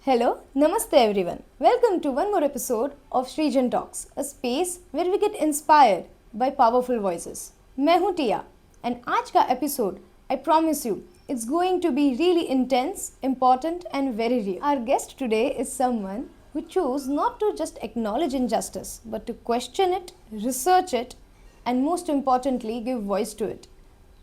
Hello, Namaste everyone. Welcome to one more episode of Srijan Talks, a space where we get inspired by powerful voices. मैं हूँ टिया and आज का episode, I promise you, it's going to be really intense, important and very real. Our guest today is someone who chose not to just acknowledge injustice, but to question it, research it, and most importantly, give voice to it.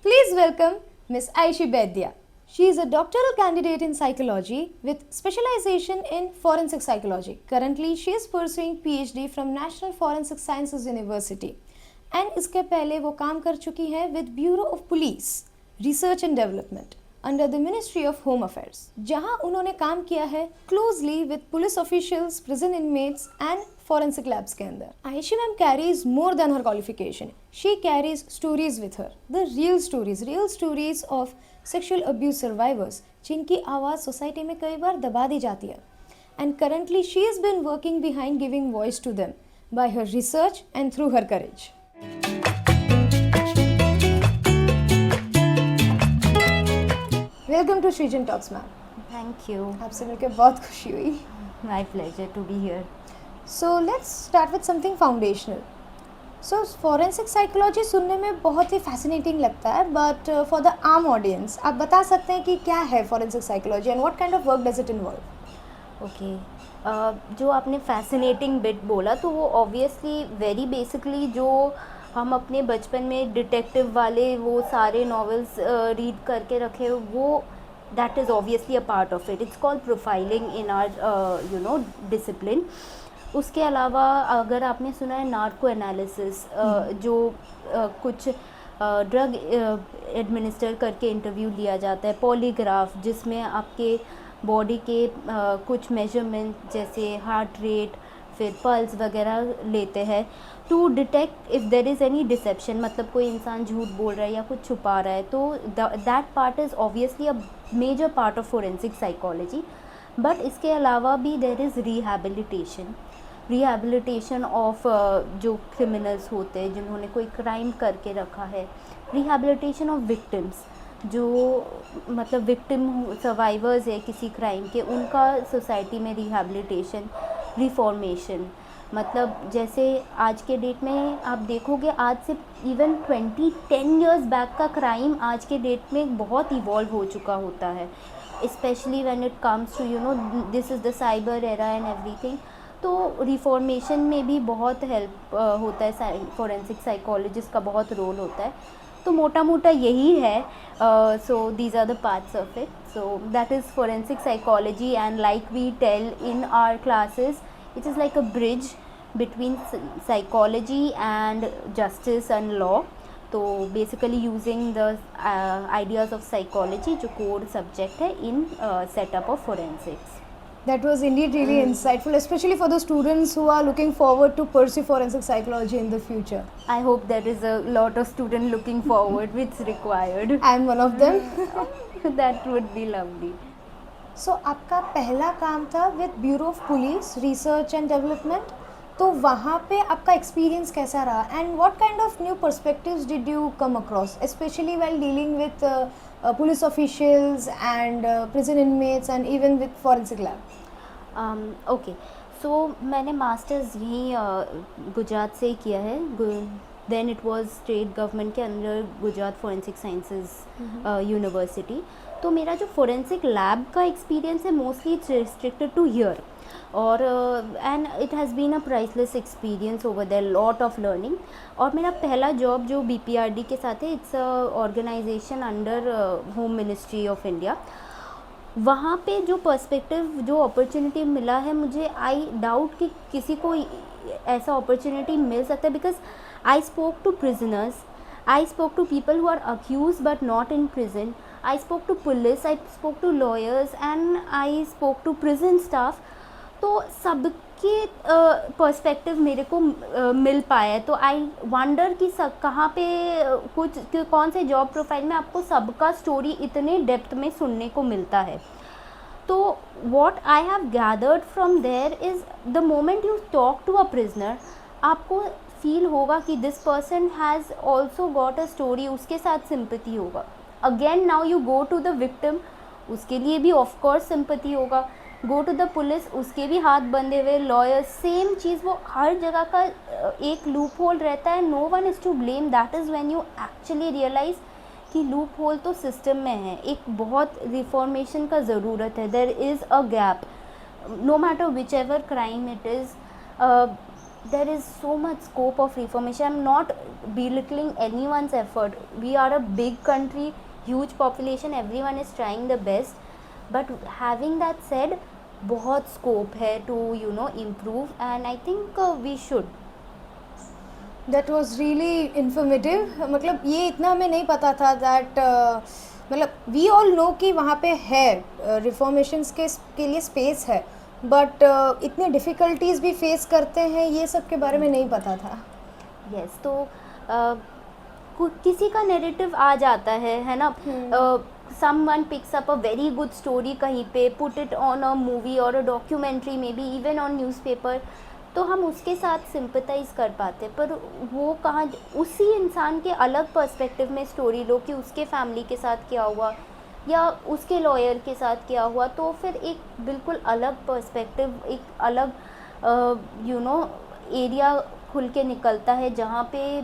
Please welcome Miss Aishi Baidia. She is a doctoral candidate in psychology with specialization in forensic psychology. Currently, she is pursuing PhD from National Forensic Sciences University. And इसके पहले वो काम कर चुकी है with Bureau of Police, Research and Development under the Ministry of Home Affairs, जहां उन्होंने काम किया है closely with police officials, prison inmates and forensic labs के अंदर. Aishi ma'am carries more than her qualification. She carries stories with her, the real stories of sexual abuse survivors, जिनकी आवाज़ society में कई बार दबा दी जाती है. And currently she has been working behind giving voice to them by her research and through her courage. Welcome to Srijan Talks ma'am. Thank you. आपसे मिलकर बहुत खुशी हुई. My pleasure to be here. So let's start with something foundational. So forensic psychology सुनने में बहुत ही fascinating लगता है, but for the arm audience, आप बता सकते हैं कि क्या है forensic psychology and what kind of work does it involve? Okay. जो आपने fascinating bit बोला तो वो obviously very basically जो हम अपने बचपन में डिटेक्टिव वाले वो सारे नॉवेल्स रीड करके रखे वो that is obviously a part of it. It's called profiling in our discipline. उसके अलावा अगर आपने सुना है नार्को एनालिसिस जो कुछ ड्रग एडमिनिस्टर करके इंटरव्यू लिया जाता है, पॉलीग्राफ जिसमें आपके बॉडी के कुछ मेजरमेंट जैसे हार्ट रेट फिर पल्स वगैरह लेते हैं to detect if there is any deception, मतलब कोई इंसान झूठ बोल रहा है या कुछ छुपा रहा है, तो that part is obviously a major part of forensic psychology. But इसके अलावा भी देर इज़ रिहैबिलिटेशन ऑफ जो क्रिमिनल्स होते हैं जिन्होंने कोई क्राइम करके रखा है, रिहैबिलिटेशन ऑफ विक्टिम्स जो मतलब विक्टिम सर्वाइवर्स है किसी क्राइम के, उनका सोसाइटी में रिहैबिलिटेशन, रिफॉर्मेशन. मतलब जैसे आज के डेट में आप देखोगे आज से इवन 10 years बैक का क्राइम आज के डेट में बहुत इवॉल्व हो चुका होता है, especially when it comes to this is the cyber era and everything. तो रिफॉर्मेशन में भी बहुत हेल्प होता है, फोरेंसिक साइकोलॉजिस्ट का बहुत रोल होता है. तो मोटा मोटा यही है. So these are the parts of it. So that is forensic psychology and like we tell in our classes it is like a bridge between psychology and justice and law. तो basically using the ideas of psychology जो core subject है in setup of forensics. That was indeed really insightful, especially for the students who are looking forward to pursue forensic psychology in the future. I hope there is a lot of students looking forward, which is required. I'm one of them. That would be lovely. So आपका पहला काम था with Bureau of Police Research and Development. तो वहाँ पे आपका experience कैसा रहा and what kind of new perspectives did you come across, especially while dealing with police officials and prison inmates and even with forensic lab? ओके, so मैंने masters यहीं गुजरात से ही किया है. Then it was state government के under Gujarat forensic sciences university. तो मेरा जो फोरेंसिक लैब का एक्सपीरियंस है mostly it's restricted to here और and it has been a priceless experience over there, lot of learning. और मेरा पहला जॉब जो BPRD के साथ है, it's a organization under home ministry of India. वहाँ पे जो पर्सपेक्टिव जो अपॉर्चुनिटी मिला है मुझे, आई डाउट कि किसी को ऐसा अपॉर्चुनिटी मिल सकता है, because I spoke to prisoners, I spoke to people who are accused but not in prison, I spoke to police, I spoke to lawyers and I spoke to prison staff. तो सबके perspective मेरे को मिल पाया है. तो आई wonder कि सब कहाँ पे कौन से जॉब प्रोफाइल में आपको सबका स्टोरी इतने डेप्थ में सुनने को मिलता है. तो what I have gathered from there is the moment you talk to a prisoner, आपको फील होगा कि this person has also got a story, उसके साथ सिंपैथी होगा. Again now you go to the victim, उसके लिए भी ऑफ कोर्स सिंपैथी होगा. गो टू द पुलिस, उसके भी हाथ बंधे हुए, लॉयर, सेम चीज़, वो हर जगह का एक लूप होल रहता है. No one is to blame. That is when you actually realise कि लूप होल तो सिस्टम में है. एक बहुत रिफॉर्मेशन का ज़रूरत है. There is a gap. No matter which ever crime it is, there is so much scope of reformation. I'm not belittling anyone's effort. We are a big country, huge population, everyone is trying the best. But having that said, बहुत scope है to improve, and I think we should. That was really informative. मतलब ये इतना हमें नहीं पता था that मतलब वी ऑल नो कि वहाँ पे है रिफॉर्मेशंस के लिए स्पेस है, बट इतनी डिफ़िकल्टीज भी फेस करते हैं, ये सब के बारे में नहीं पता था. Yes, तो किसी का नैरेटिव आ जाता है ना. Someone picks up a very good story कहीं पे, put it on a movie or a documentary, maybe even on newspaper, तो हम उसके साथ सिंपथाइज़ कर पाते. पर वो कहाँ, उसी इंसान के अलग पर्सपेक्टिव में स्टोरी लो कि उसके फैमिली के साथ क्या हुआ या उसके लॉयर के साथ क्या हुआ, तो फिर एक बिल्कुल अलग पर्सपेक्टिव, एक अलग एरिया खुल के निकलता है जहाँ पे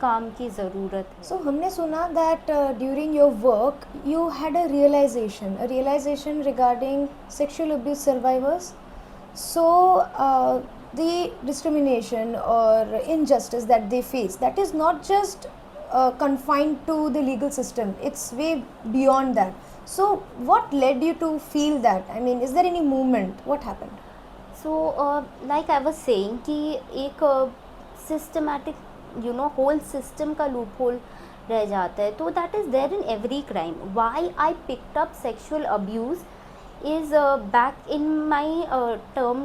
काम की ज़रूरत है. सो हमने सुना that during your work you had a realisation regarding sexual abuse survivors. So the discrimination or injustice that they face, that is not just confined to the legal system, it's way beyond that. So what led you to feel that? I mean, is there any movement? What happened? So like I was saying कि एक systematic whole system का loophole रह जाता है. तो that is there in every crime. Why I picked up sexual abuse is back in my term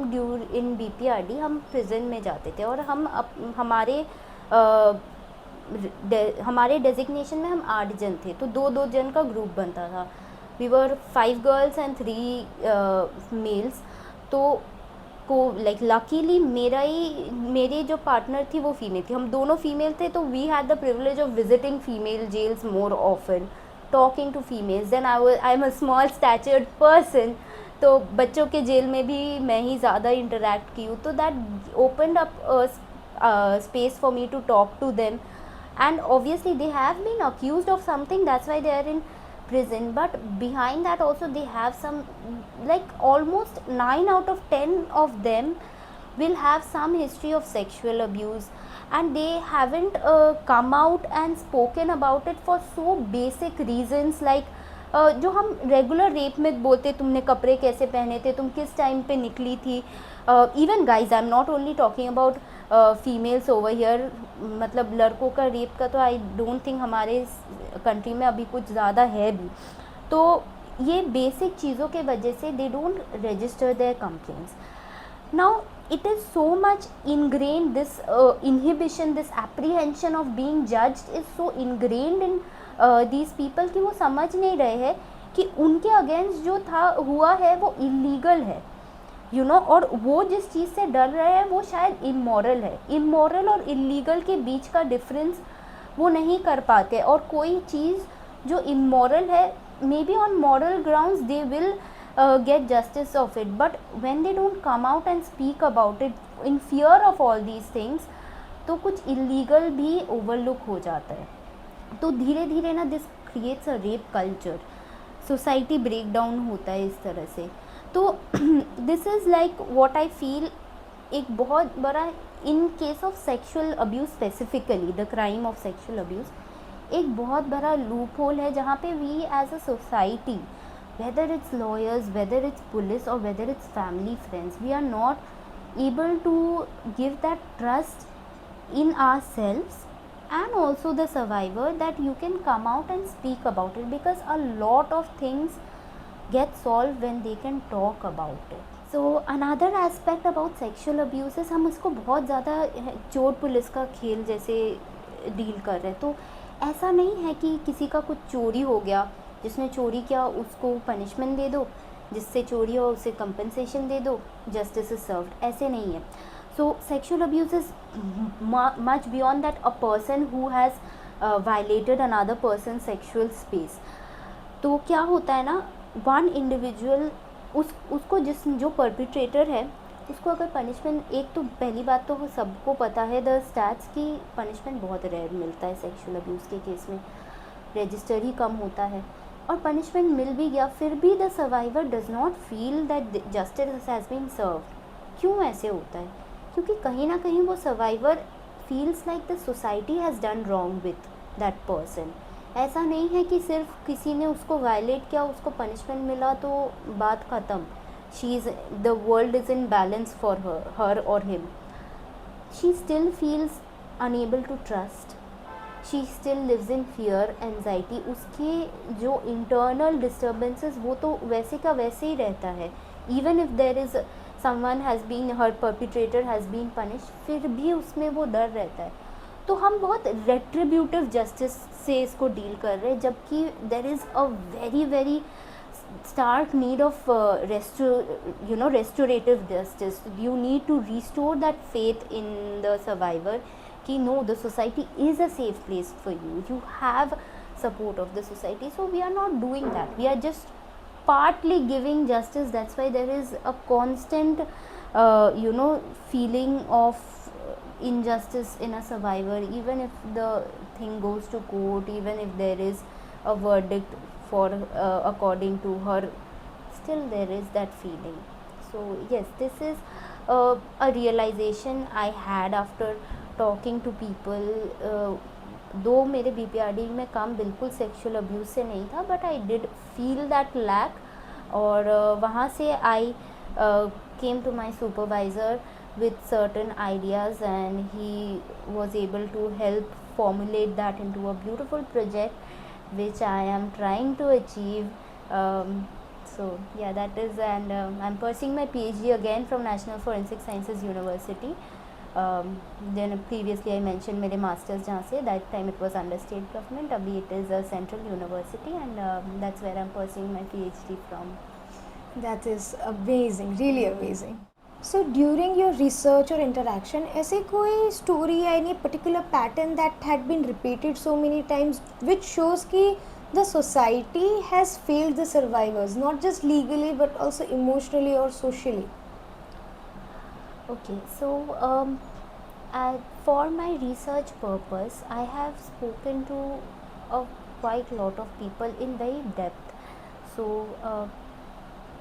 in BPRD. हम prison में जाते थे और हम हमारे डेजिग्नेशन में हम 8 जन थे, तो 2-2 जन का ग्रुप बनता था. We were 5 girls and 3 males. तो लाइक लकीली मेरी जो पार्टनर थी वो फीमेल थी. हम दोनों फीमेल थे, तो we had the privilege of visiting female jails more often, talking to females. Then I'm a small statured person, तो बच्चों के जेल में भी मैं ही ज़्यादा interact की हूँ. तो that opened up a space for me to talk to them, and obviously they have been accused of something, that's why they are in prison. But behind that also they have some, like almost 9 out of 10 of them will have some history of sexual abuse, and they haven't come out and spoken about it for so basic reasons like जो हम regular rape में बोलते, तुमने कपड़े कैसे पहने थे, तुम किस टाइम पे निकली थी. Even guys, I am not only talking about females over here. मतलब लड़कों का रेप का तो आई डोंट थिंक हमारे कंट्री में अभी कुछ ज़्यादा है भी. तो ये बेसिक चीज़ों के वजह से they don't register their complaints. Now it is so much ingrained, this inhibition, this apprehension of being judged is so ingrained in these people कि वो समझ नहीं रहे हैं कि उनके अगेंस्ट जो हुआ है वो इलीगल है, और वो जिस चीज़ से डर रहे हैं वो शायद इमोरल है. इमोरल और इलीगल के बीच का डिफरेंस वो नहीं कर पाते, और कोई चीज़ जो इमोरल है, may be on moral grounds they will get justice of it, but when they don't come out and speak about it in fear of all these things, तो कुछ illegal भी overlook हो जाता है. तो धीरे धीरे ना this creates a rape culture, society breakdown होता है इस तरह से. तो this is like what I feel एक बहुत बड़ा, in case of sexual abuse specifically, the crime of sexual abuse, एक बहुत बड़ा loophole है जहाँ पे we as a society, whether it's lawyers, whether it's police, or whether it's family, friends, we are not able to give that trust in ourselves and also the survivor that you can come out and speak about it, because a lot of things get solved when they can talk about it. So another aspect about sexual abuse is हम उसको बहुत ज़्यादा चोर police का खेल जैसे deal कर रहे हैं. तो ऐसा नहीं है कि किसी का कुछ चोरी हो गया, जिसने चोरी किया उसको पनिशमेंट दे दो, जिससे चोरी हो उसे कंपनसेशन दे दो, जस्टिस इज सर्व्ड. ऐसे नहीं है. So sexual abuse is much beyond that a person who has violated another person sexual space. तो क्या होता है ना, वन इंडिविजुअल उसको जो परपिट्रेटर है उसको अगर पनिशमेंट, एक तो पहली बात तो सबको पता है द स्टैट्स की पनिशमेंट बहुत रेयर मिलता है सेक्सुअल अब्यूज़ के केस में, रजिस्टर ही कम होता है, और पनिशमेंट मिल भी गया फिर भी the survivor does not feel that justice has been served. क्यों ऐसे होता है? क्योंकि कहीं ना कहीं वो survivor feels like the society has done wrong with that person. ऐसा नहीं है कि सिर्फ किसी ने उसको वायलेट किया, उसको पनिशमेंट मिला तो बात ख़त्म, she is, the world is in balance for her और him. She still feels unable to trust, she still lives in fear, anxiety, उसके जो इंटरनल डिस्टर्बेंसेस वो तो वैसे का वैसे ही रहता है। Even if there is someone has been, her perpetrator has been punish, फिर भी उसमें वो डर रहता है। तो हम बहुत रेट्रीब्यूटिव जस्टिस से इसको डील कर रहे हैं, जबकि there is a very very stark need of restorative justice. You need to restore that faith in the survivor कि no, the society is a safe place for you, you have support of the society. So we are not doing that, we are just partly giving justice. That's why there is a constant feeling of injustice in a survivor, even if the thing goes to court, even if there is a verdict for according to her, still there is that feeling. So yes, this is a realization I had after talking to people. दो मेरे BPRD में काम बिल्कुल sexual abuse से नहीं था, but I did feel that lack, और वहाँ से I came to my supervisor with certain ideas, and he was able to help formulate that into a beautiful project which I am trying to achieve. So yeah, that is, and I'm pursuing my PhD again from National Forensic Sciences University. Then previously I mentioned मेरे masters जहाँ से, that time it was under state government, अभी it is a central university, and that's where I'm pursuing my PhD from. That is amazing, really amazing. So during your research or interaction, ऐसे कोई story या any particular pattern that had been repeated so many times which shows कि the society has failed the survivors, not just legally but also emotionally or socially? Okay, so for my research purpose, I have spoken to quite a lot of people in very depth. So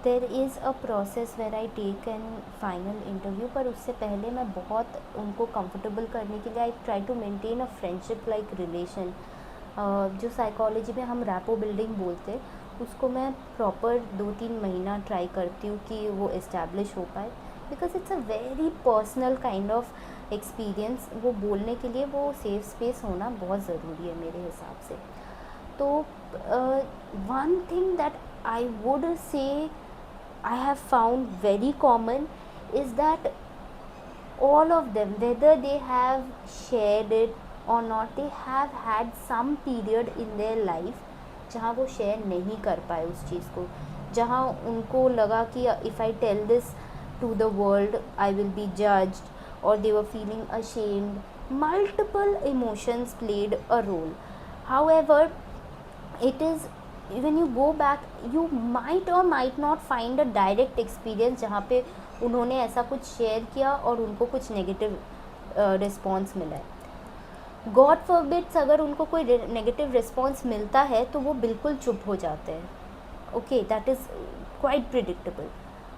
there is a process where I take an final interview, पर उससे पहले मैं बहुत उनको comfortable करने के लिए I try to maintain a friendship like relation. जो साइकोलॉजी में हम रैपो बिल्डिंग बोलते हैं, उसको मैं प्रॉपर 2-3 महीना ट्राई करती हूँ कि वो इस्टेब्लिश हो पाए, because it's a very personal kind of experience. वो बोलने के लिए वो सेफ स्पेस होना बहुत ज़रूरी है मेरे हिसाब से. तो one thing that I would say I have found very common is that all of them, whether they have shared it or not, they have had some period in their life जहाँ वो share नहीं कर पाए उस चीज़ को, जहाँ उनको लगा कि if I tell this to the world I will be judged, or they were feeling ashamed. Multiple emotions played a role. However, it is when you go back, you might or might not find a direct experience जहाँ पे उन्होंने ऐसा कुछ share किया और उनको कुछ negative response मिला है. गॉड फॉरबिड्स अगर उनको कोई नेगेटिव रिस्पॉन्स मिलता है तो वो बिल्कुल चुप हो जाते हैं. Okay, that is quite predictable.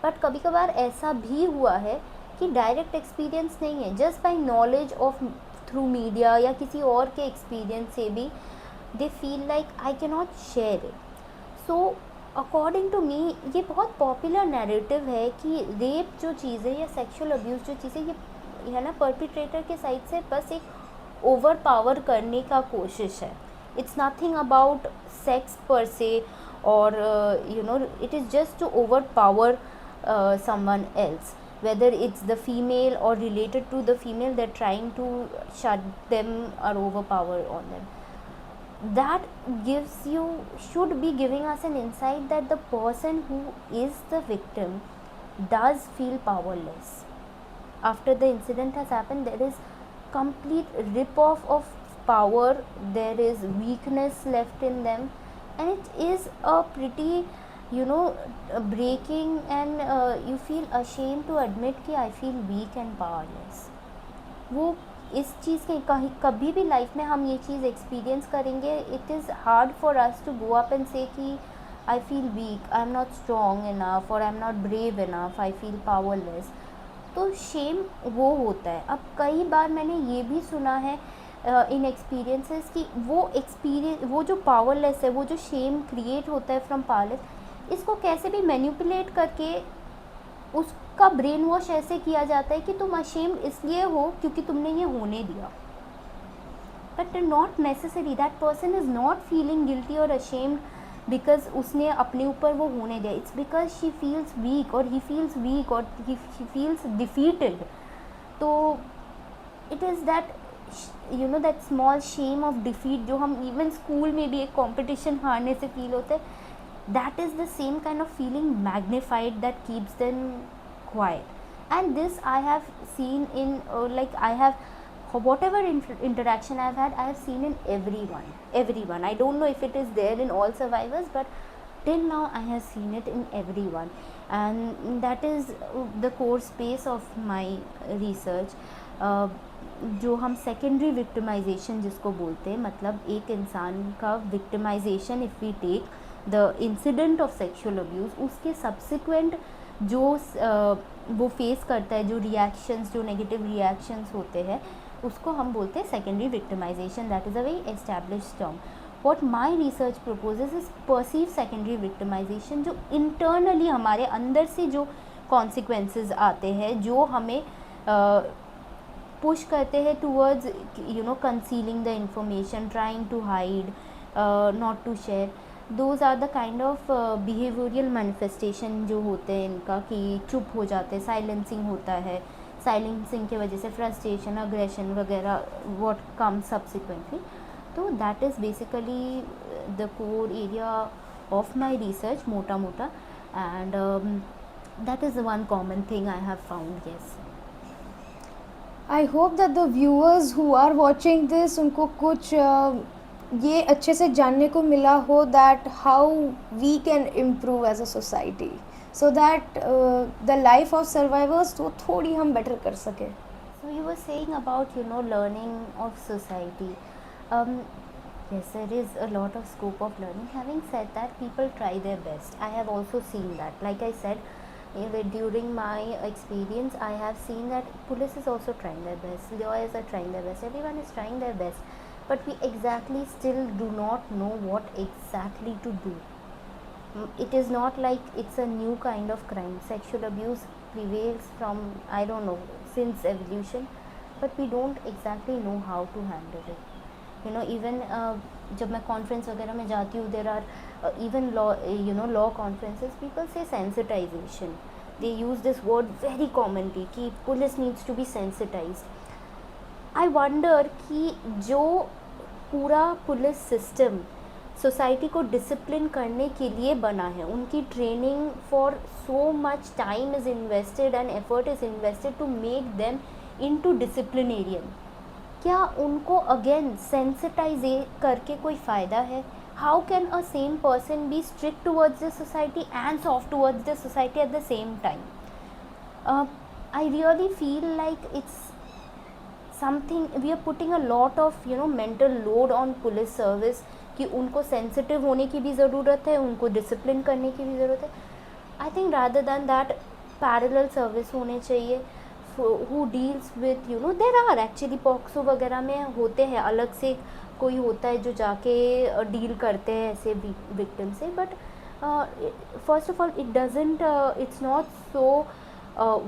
But कभी कभार ऐसा भी हुआ है कि डायरेक्ट एक्सपीरियंस नहीं है, just by knowledge of through media या किसी और के एक्सपीरियंस से भी they feel like I cannot share it. So according to me ये बहुत पॉपुलर नैरेटिव है कि रेप जो चीज़ है या सेक्सुअल अब्यूज़ जो चीज़ है, ये है ना परपिट्रेटर के साइड से बस एक ओवर पावर करने का कोशिश है. इट्स नथिंग अबाउट सेक्स पर से, और it is just to overpower someone else, whether it's the female or related to the female, they're trying to shut them or overpower on them. That should be giving us an insight that the person who is the victim does feel powerless. After the incident has happened, there is complete rip off of power, there is weakness left in them, and it is a pretty you know breaking and you feel ashamed to admit कि I feel weak and powerless. वो इस चीज़ के कहीं कभी भी life में हम ये चीज़ एक्सपीरियंस करेंगे, it is hard for us to go up and say कि I feel weak, I am not strong enough और I am not brave enough, I feel powerless. तो शेम वो होता है। अब कई बार मैंने ये भी सुना है इन एक्सपीरियंसेस कि वो जो पावरलेस है, वो जो शेम क्रिएट होता है फ्रॉम पावरलेस, इसको कैसे भी मैनिपुलेट करके उसका ब्रेन वॉश ऐसे किया जाता है कि तुम अशेम्ड इसलिए हो क्योंकि तुमने ये होने दिया। But not necessary, that person is not feeling guilty और अशेम्ड बिकॉज उसने अपने ऊपर वो होने दिया। It's because she feels weak और ही फील्स वीक और ही फील्स डिफीटेड। तो it is that you know that small shame of defeat जो हम इवन स्कूल में भी एक कॉम्पिटिशन हारने से फील होता है, that is the same kind of feeling magnified that keeps them quiet. And this I have seen in like I have whatever interaction I've had, I have seen in everyone. I don't know if it is there in all survivors, but till now I have seen it in everyone. And that is the core space of my research. जो हम secondary victimisation जिसको बोलते हैं, मतलब एक इंसान का victimisation if we take the incident of sexual abuse, उसके सब्सिक्वेंट जो वो फेस करता है, जो रिएक्शंस, जो नेगेटिव रिएक्शंस होते हैं, उसको हम बोलते हैं secondary victimisation. That is a very established term. What my research proposes is perceive secondary victimisation, जो इंटरनली हमारे अंदर से जो कॉन्सिक्वेंसेस आते हैं, जो हमें पुश करते हैं towards you know concealing the information, trying to hide, not to share. Those are the kind of behavioural manifestation जो होते हैं इनका, कि चुप हो जाते हैं, साइलेंसिंग होता है. साइलेंसिंग की वजह से फ्रस्ट्रेशन, अग्रेशन वगैरह व्हाट कम सब्सिक्वेंटली. तो that is basically the core area of my research, मोटा मोटा. And that is one common thing I have found. Yes, I hope that the viewers who are watching this उनको कुछ ये अच्छे से जानने को मिला हो that how we can improve as a society, so that the life of survivors तो थोड़ी हम better कर सके. so you were saying about learning of society. Yes, there is a lot of scope of learning. Having said that, people try their best. I have also seen that. Like I said, during my experience, I have seen that police is also trying their best, lawyers are trying their best, everyone is trying their best, but we exactly still do not know what exactly to do. It is not like it's a new kind of crime. Sexual abuse prevails from, I don't know, since evolution, but we don't exactly know how to handle it. Even जब मैं conference वगैरह में जाती हूँ, there are even law conferences, people से sensitization, they use this word very commonly कि police needs to be sensitized. I wonder कि जो पूरा पुलिस सिस्टम सोसाइटी को डिसिप्लिन करने के लिए बना है, उनकी training for so much time is invested and effort is invested to make them into disciplinarian, क्या उनको अगेन सेंसिटाइज करके कोई फ़ायदा है? How can a same person be strict towards the society and soft towards the society at the same time? I really feel like it's something we are putting a lot of mental load on police service, कि उनको sensitive होने की भी ज़रूरत है, उनको discipline करने की भी ज़रूरत है. I think rather than that parallel service होने चाहिए who deals with there are actually POCSO वगैरह में होते हैं, अलग से कोई होता है जो जाके डील करते हैं ऐसे विक्टिम से. But first of all it doesn't it's not so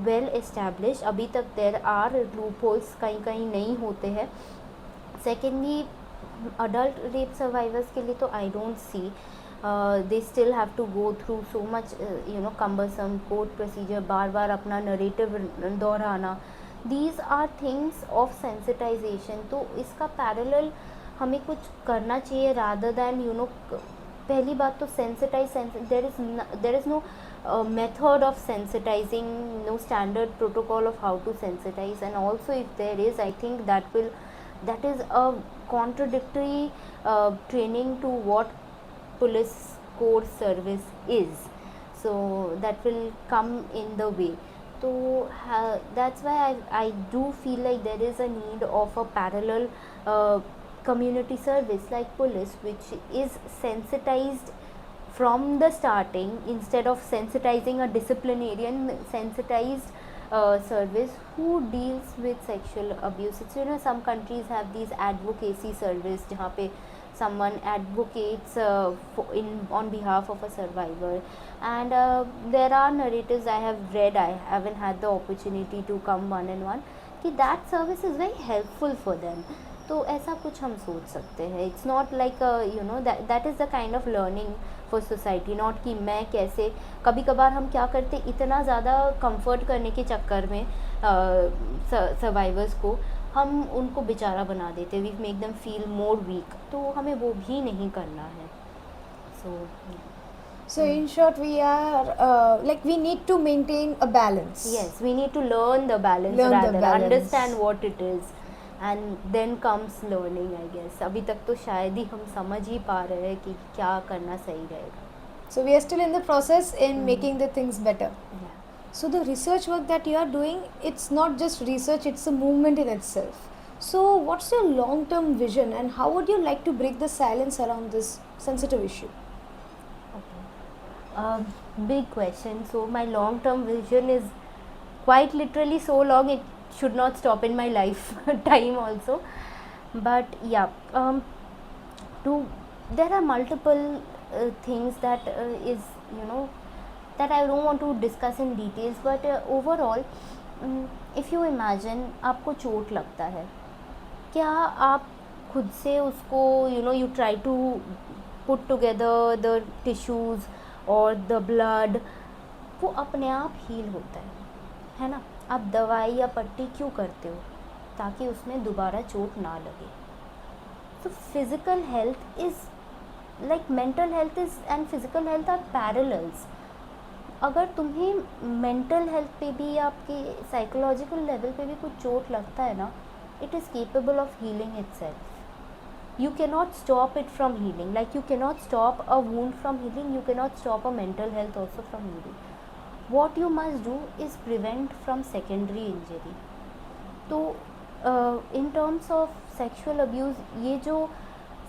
well establish अभी तक. देर आर लूप होल्स, कहीं कहीं नहीं होते हैं. सेकेंडली, अडल्ट रेप सर्वाइवर्स के लिए तो I don't see, they still have to go through so much cumbersome court procedure, बार बार अपना नरेटिव दोहराना. these are things of sensitization. तो इसका पैरेलल हमें कुछ करना चाहिए rather than पहली बात तो sensitize, there is no method of sensitizing, no standard protocol of how to sensitize, and also if there is, I think that is a contradictory training to what police core service is. So that will come in the way. So that's why I do feel like there is a need of a parallel community service like police, which is sensitized from the starting, instead of sensitizing a disciplinarian, sensitized service who deals with sexual abuse. It's, you know, some countries have these advocacy service जहाँ पे someone advocates on behalf of a survivor, and there are narratives I have read, I haven't had the opportunity to come one on one, कि that service is very helpful for them. तो ऐसा कुछ हम सोच सकते हैं. It's not like you know that is the kind of learning for society, not कि मैं कैसे. कभी कभार हम क्या करते, इतना ज़्यादा कंफर्ट करने के चक्कर में सर्वाइवर्स को हम उनको बेचारा बना देते, we make them feel more weak. तो हमें वो भी नहीं करना है. So in short, we are like we need to maintain a balance. Yes, we need to learn the balance, understand what it is, and then comes learning, I guess. अभी तक तो शायद ही हम समझ ही पा रहे हैं कि क्या करना सही रहेगा. So we are still in the process in making the things better. Yeah. So the research work that you are doing, it's not just research, it's a movement in itself. So what's your long-term vision, and how would you like to break the silence around this sensitive issue? Big question. So my long-term vision is quite literally so long it should not stop in my lifetime also. But yeah, there are multiple things that is, you know, that I don't want to discuss in details. But overall, if you imagine आपको चोट लगता है, क्या आप खुद से उसको, you know, you try to put together the tissues और द ब्लड, वो अपने आप हील होता है ना. आप दवाई या पट्टी क्यों करते हो? ताकि उसमें दोबारा चोट ना लगे. तो physical health is like mental health is and physical health are parallels. अगर तुम्हें मेंटल हेल्थ पे भी या आपके साइकोलॉजिकल लेवल पे भी कुछ चोट लगता है ना, it is capable of healing itself. You cannot stop it from healing. Like you cannot stop a wound from healing, you cannot stop a mental health also from healing. What you must do is prevent from secondary injury. तो in terms of sexual abuse, ये जो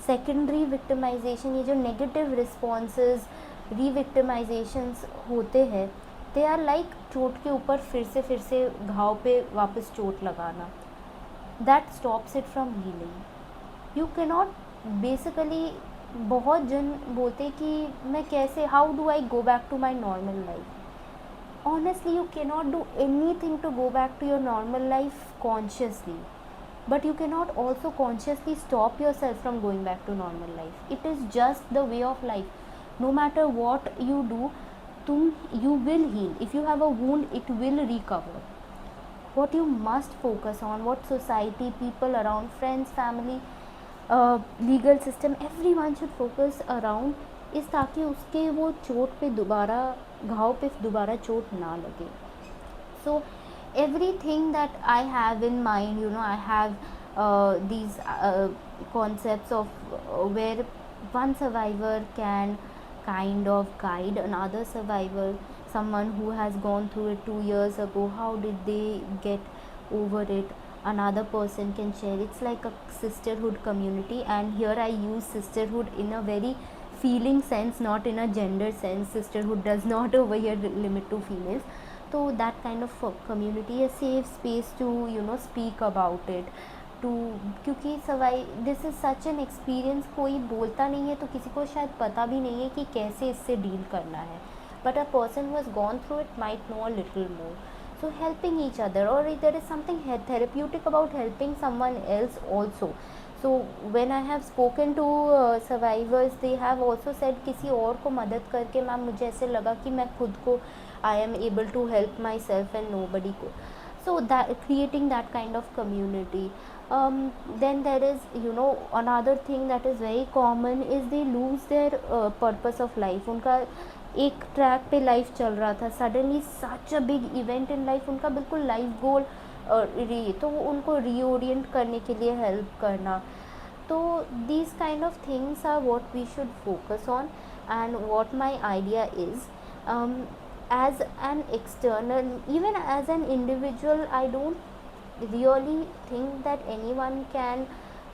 secondary victimization, ये जो negative responses, re-victimizations होते हैं, they are like चोट के ऊपर फिर से घाव पे वापस चोट लगाना. That stops it from healing. You cannot basically, बहुत जन बोलते कि मैं कैसे, how do I go back to my normal life. Honestly you cannot do anything to go back to your normal life consciously, but you cannot also consciously stop yourself from going back to normal life. It is just the way of life. No matter what you do, you will heal. If you have a wound, it will recover. What you must focus on, what society, people around, friends, family, legal system, everyone should focus around इस, ताकि उसके वो चोट पे दोबारा, घाव पे दोबारा चोट ना लगे. सो everything that I have in mind, you know, I have these concepts of where one survivor can kind of guide another survivor, someone who has gone through it 2 years ago, how did they get over it, another person can share. It's like a sisterhood community, and here I use sisterhood in a very feeling sense, not in a gender sense. Sisterhood does not over here limit to females. So that kind of community, a safe space to, you know, speak about it, to, क्योंकि this is such an experience. कोई बोलता नहीं है तो किसी को शायद पता भी नहीं है कि कैसे इससे डील करना है, but a person who has gone through it might know a little more. So helping each other, or there is something therapeutic about helping someone else also. So when I have spoken to survivors, they have also said किसी और को मदद करके ma'am मुझे ऐसे लगा कि मैं खुद को I am able to help myself and nobody को. So that creating that kind of community. Then there is, you know, another thing that is very common is they lose their purpose of life. उनका एक track पे life चल रहा था, suddenly such a big event in life, उनका बिल्कुल life goal तो उनको रीओरिएंट करने के लिए हेल्प करना. तो these kind of things are what we should focus on. And what my idea is, um, as an external, even as an individual, I don't really think that anyone can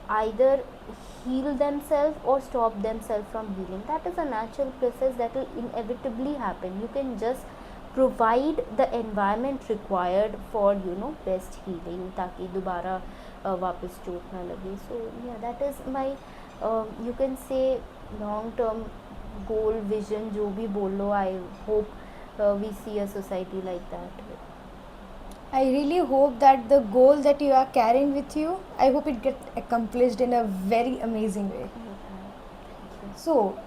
either heal themselves or stop themselves from healing. That is a natural process that will inevitably happen. You can just provide the environment required for best healing, ताकि दोबारा वापस चोट ना लगे. So yeah, that is my you can say long term goal, vision, जो भी बोलो. I hope we see a society like that. I really hope that the goal that you are carrying with you, I hope it gets accomplished in a very amazing way. So,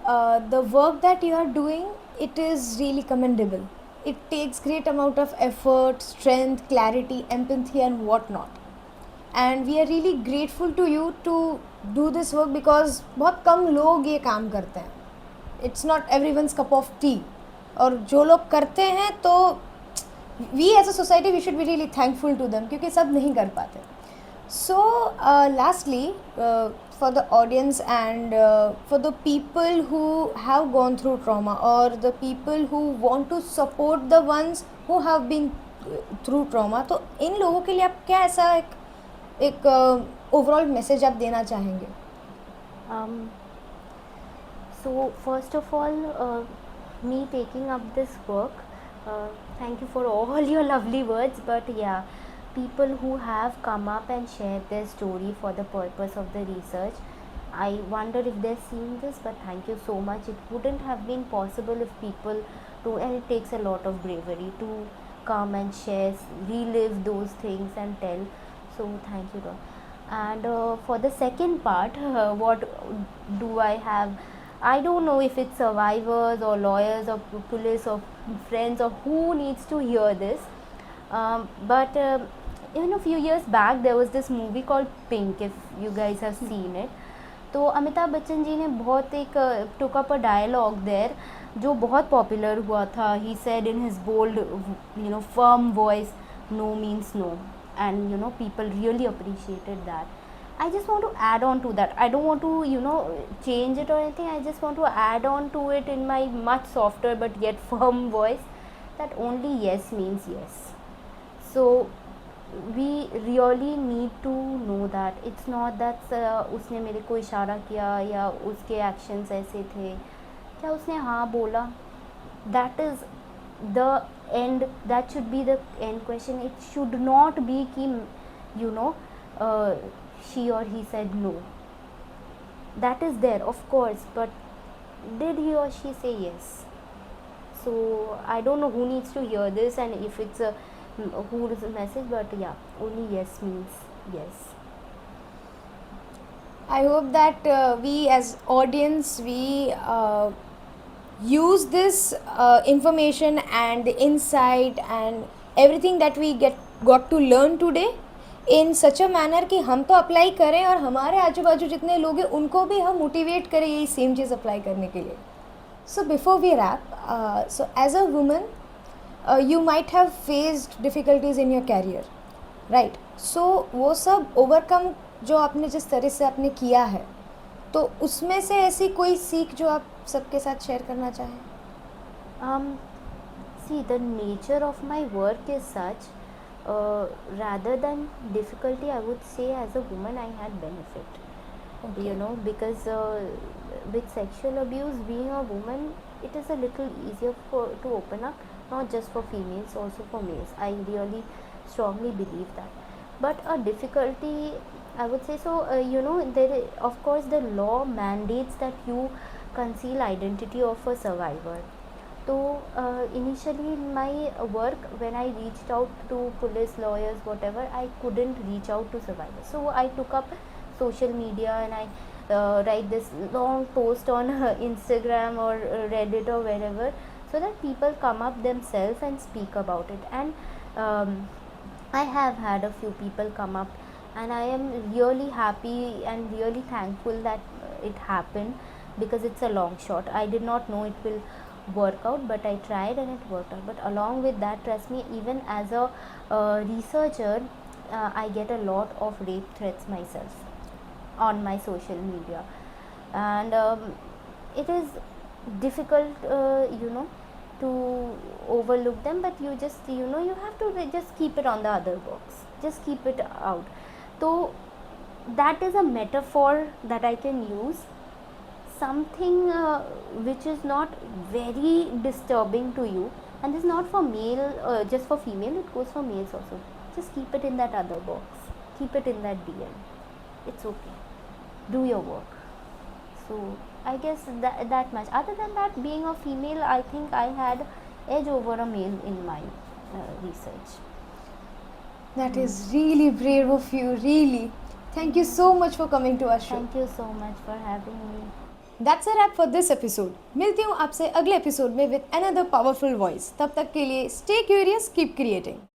the work that you are doing, it is really commendable. It takes great amount of effort, strength, clarity, empathy, and whatnot. And we are really grateful to you to do this work because बहुत कम लोग ये काम करते हैं. It's not everyone's cup of tea. और जो लोग करते हैं तो we as a society we should be really thankful to them क्योंकि सब नहीं कर पाते. So lastly, for the audience and for the people who have gone through trauma or the people who want to support the ones who have been through trauma, तो इन लोगों के लिए आप क्या ऐसा एक ओवरऑल मैसेज आप देना चाहेंगे? So first of all, me taking up this work, thank you for all your lovely words, but yeah, people who have come up and shared their story for the purpose of the research, I wonder if they're seeing this, but thank you so much. It wouldn't have been possible if people do, and it takes a lot of bravery to come and share, relive those things and tell. So thank you, Doc. And for the second part, what do I have? I don't know if it's survivors or lawyers or police or friends or who needs to hear this. But even a few years back, there was this movie called Pink, if you guys have seen it. तो अमिताभ बच्चन जी ने बहुत एक took up a dialogue there जो बहुत popular हुआ था. He said in his bold, firm voice, no means no. And people really appreciated that. I just want to add on to that. I don't want to change it or anything. I just want to add on to it in my much softer but yet firm voice that only yes means yes. So we really need to know that it's not that उसने मेरे को इशारा किया या उसके actions ऐसे थे, क्या उसने हाँ बोला. That is the end. That should be the end question. It should not be कि she or he said no. That is there, of course, but did he or she say yes? So I don't know who needs to hear this and if it's a who is the message, but yeah, only yes means yes. I hope that we as audience, we use this information and the insight and everything that we got to learn today in such a manner कि हम तो apply करें और हमारे आजू बाजू जितने लोग हैं उनको भी हम मोटिवेट करें यही सेम चीज़ अप्लाई करने के लिए. So before we wrap, so as a woman, you might have faced difficulties in your career, right? So वो सब overcome जो आपने जिस तरह से आपने किया है, तो उसमें से ऐसी कोई सीख जो आप सबके साथ शेयर करना चाहें? See, the nature of my work is such, rather than difficulty, I would say as a woman I had benefit. Okay. Because with sexual abuse, being a woman, it is a little easier to open up, not just for females, also for males. I really strongly believe that. But a difficulty, I would say, so there of course the law mandates that you conceal identity of a survivor. So initially in my work, when I reached out to police, lawyers, whatever, I couldn't reach out to survivors. So I took up social media and I write this long post on Instagram or Reddit or wherever, so that people come up themselves and speak about it. And I have had a few people come up, and I am really happy and really thankful that it happened, because it's a long shot. I did not know it will work out, but I tried and it worked out. But along with that, trust me, even as a researcher, I get a lot of rape threats myself on my social media. And it is difficult, to overlook them, but you just, you have to just keep it on the other box, just keep it out. So that is a metaphor that I can use, something which is not very disturbing to you, and this is not for male, just for female, it goes for males also. Just keep it in that other box, keep it in that DM. It's okay, do your work. So I guess that much. Other than that, being a female, I think I had edge over a male in my research. That is really brave of you, really. Thank you so much for coming to our show. Thank you so much for having me. That's a wrap for this episode. मिलती हूँ आपसे अगले episode में with another powerful voice. तब तक के लिए stay curious, keep creating.